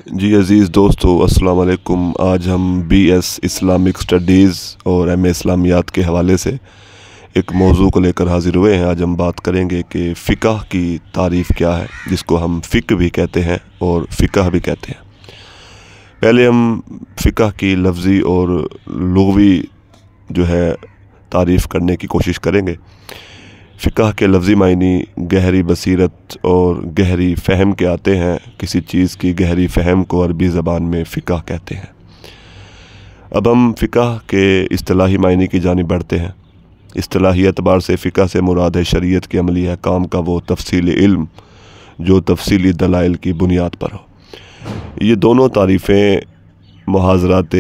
जी अज़ीज़ दोस्तों, अस्सलाम वालेकुम। आज हम BS इस्लामिक स्टडीज़ और MA इस्लामियात के हवाले से एक मौजू को लेकर हाज़िर हुए हैं। आज हम बात करेंगे कि फ़िक़्ह की तारीफ़ क्या है, जिसको हम फ़िक़्ह भी कहते हैं और फ़िक़्ह भी कहते हैं। पहले हम फ़िक़्ह की लफ्ज़ी और लुग़वी जो है तारीफ़ करने की कोशिश करेंगे। फ़िक़्ह के लफ्ज़ी मायनी गहरी बसीरत और गहरी फ़हम के आते हैं। किसी चीज़ की गहरी फ़हम को अरबी ज़बान में फ़िक़्ह कहते हैं। अब हम फ़िक़्ह के इस्तिलाही मायने की जानिब बढ़ते हैं। इस्तिलाही एतबार से फ़िक़्ह से मुराद है शरीयत के अमली अहकाम का वो तफ़सीली इल्म जो तफ़सीली दलाइल की बुनियाद पर हो। ये दोनों तारीफ़ें मुहाज़रात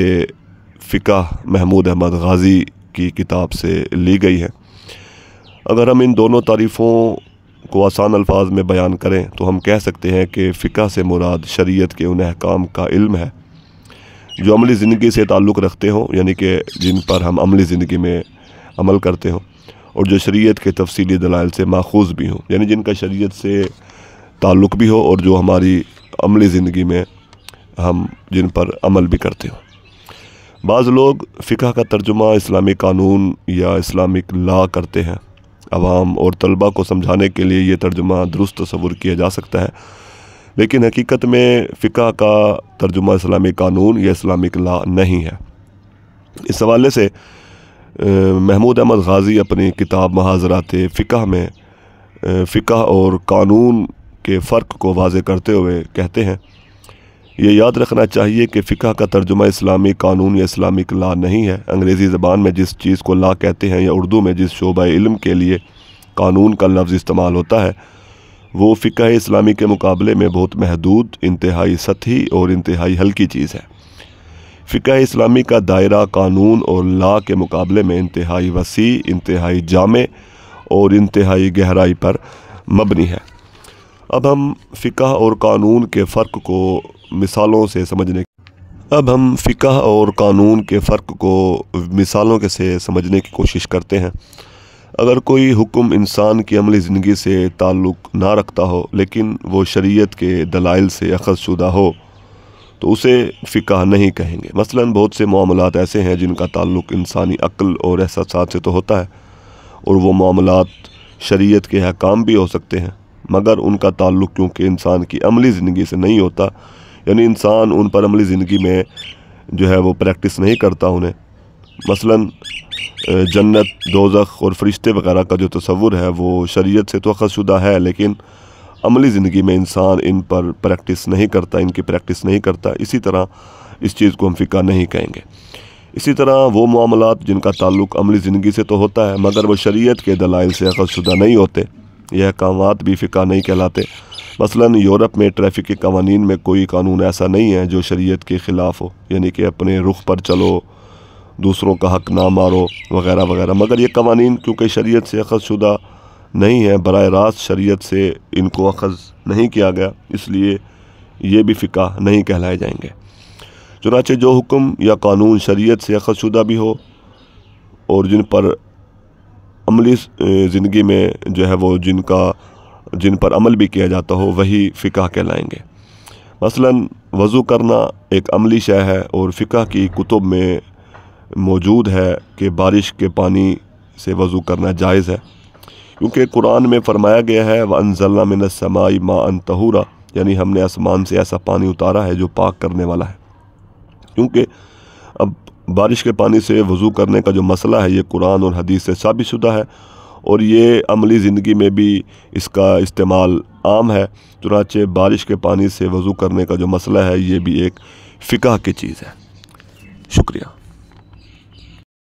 फ़िक़्ह महमूद अहमद गाज़ी की किताब से ली गई हैं। अगर हम इन दोनों तारीफ़ों को आसान अल्फाज में बयान करें तो हम कह सकते हैं कि फ़िक़्ह से मुराद शरीयत के उन अहकाम का इल्म है जो अमली ज़िंदगी से ताल्लुक़ रखते हों, यानी कि जिन पर हम अमली ज़िंदगी में अमल करते हों, और जो शरीयत के तफ़सीली दलाइल से माख़ूज़ भी हों, यानी जिनका शरीयत से ताल्लुक़ भी हो और जो हमारी अमली ज़िंदगी में हम जिन पर अमल भी करते हों। बाज़ लोग फ़िक़्ह का तर्जुमा इस्लामी कानून या इस्लामिक लॉ करते हैं। अवाम और तलबा को समझाने के लिए ये तर्जुमा दुरुस्त तस्वुर किया जा सकता है, लेकिन हकीकत में फ़िक़्ह का तर्जुमा इस्लामी कानून या इस्लामिक लॉ नहीं है। इस हवाले से महमूद अहमद गाज़ी अपनी किताब मुहाज़रात फ़िक़्ह में फ़िक़्ह और कानून के फ़र्क को वाज़े करते हुए कहते हैं, ये याद रखना चाहिए कि फ़िक़्ह का तर्जुमा इस्लामी कानून या इस्लामिक लॉ नहीं है। अंग्रेज़ी ज़बान में जिस चीज़ को लॉ कहते हैं या उर्दू में जिस शोबा इल्म के लिए कानून का लफ्ज़ इस्तेमाल होता है, वो फ़िक़्ह इस्लामी के मुकाबले में बहुत महदूद, इंतहाई सतही और इंतहाई हल्की चीज़ है। फ़िक़्ह इस्लामी का दायरा कानून और लॉ के मुकाबले में इंतहाई वसी, इंतहाई जामे और इंतहाई गहराई पर मबनी है। अब हम फ़िक़्ह और कानून के फ़र्क को मिसालों से समझने की कोशिश करते हैं। अगर कोई हुक्म इंसान की अमली ज़िंदगी से ताल्लुक़ ना रखता हो, लेकिन वो शरीयत के दलाइल से अख़ज़शुदा हो, तो उसे फ़िक़्ह नहीं कहेंगे। मसलन बहुत से मामलात ऐसे हैं जिनका ताल्लुक़ इंसानी अक्ल और एहसासात से तो होता है, और वो मामलात शरीयत के अहकाम भी हो सकते हैं, मगर उनका ताल्लुक़ क्योंकि इंसान की अमली ज़िंदगी से नहीं होता, यानी इंसान उन पर अमली ज़िंदगी में जो है वो प्रैक्टिस नहीं करता उन्हें। मसलन जन्नत, दोज़ख और फ़रिश्ते वगैरह का जो तसव्वुर है वो शरीयत से तो अख़ज़शुदा है, लेकिन अमली ज़िंदगी में इंसान इन पर प्रैक्टिस नहीं करता, इनकी प्रैक्टिस नहीं करता। इसी तरह इस चीज़ को हम फ़िक़्ह नहीं कहेंगे। इसी तरह वो मामलात जिनका ताल्लुक़ अमली ज़िंदगी से तो होता है, मगर वो शरीयत के दलाइल से अख़ज़शुदा नहीं होते, यह अहकामात भी फ़िक़्ह नहीं कहलाते। मसलन यूरोप में ट्रैफ़िक के कवानीन में कोई कानून ऐसा नहीं है जो शरीयत के ख़िलाफ़ हो, यानी कि अपने रुख पर चलो, दूसरों का हक़ ना मारो वग़ैरह वग़ैरह। मगर ये कवानीन क्योंकि शरीयत से अख़ज़शुदा नहीं है, बराह रास्त शरीयत से इनको अख़ज़ नहीं किया गया, इसलिए ये भी फ़िक़्ह नहीं कहलाए जाएंगे। चुनांचे जो हुक्म या कानून शरीयत से अख़ज़शुदा भी हो और जिन पर अमली ज़िंदगी में जो है वो जिन पर अमल भी किया जाता हो, वही फ़िक़्ह कहलाएंगे। मसलन वज़ू करना एक अमली शय है और फ़िक़्ह की कुतुब में मौजूद है कि बारिश के पानी से वज़ू करना जायज़ है, क्योंकि कुरान में फ़रमाया गया है व अंज़लना मिनस समाई माअन तहूरा, यानी हमने आसमान से ऐसा पानी उतारा है जो पाक करने वाला है। क्योंकि अब बारिश के पानी से वज़ू करने का जो मसला है ये कुरान और हदीस से साबितशुदा है, और ये अमली ज़िंदगी में भी इसका इस्तेमाल आम है। चुनांचे बारिश के पानी से वज़ू करने का जो मसला है ये भी एक फ़िक़्ह की चीज़ है। शुक्रिया।